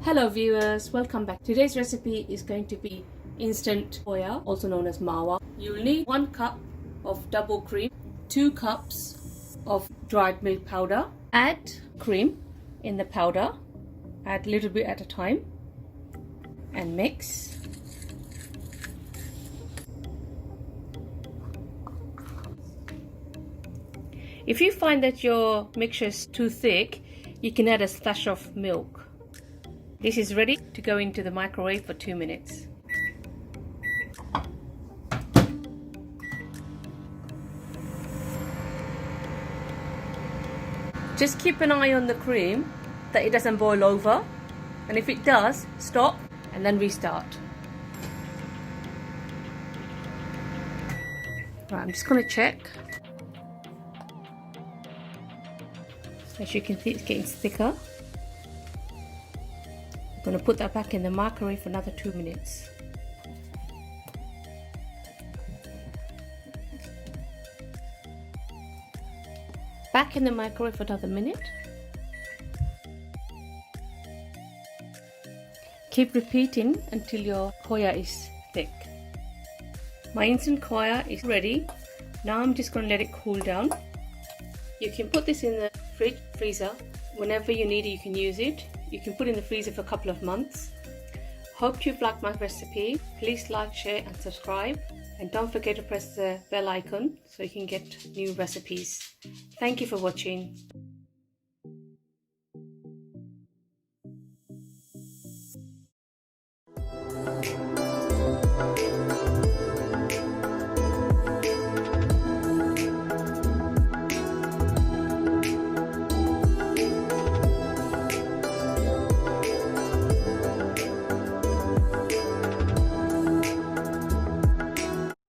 Hello viewers, welcome back. Today's recipe is going to be instant Khoya, also known as Mawa. You'll need 1 cup of double cream, 2 cups of dried milk powder. Add cream in the powder, add a little bit at a time and mix. If you find that your mixture is too thick, you can add a splash of milk. This is ready to go into the microwave for 2 minutes. Just keep an eye on the cream that it doesn't boil over, and if it does, stop and then restart. Right, I'm just going to check. As you can see, it's getting thicker. I'm going to put that back in the microwave for another 2 minutes. Back in the microwave for another minute. Keep repeating until your Khoya is thick. My instant Khoya is ready. Now I'm just going to let it cool down. You can put this in the freezer. Whenever you need it, you can use it. You can put it in the freezer for a couple of months. Hope you've liked my recipe. Please like, share and subscribe. And don't forget to press the bell icon so you can get new recipes. Thank you for watching.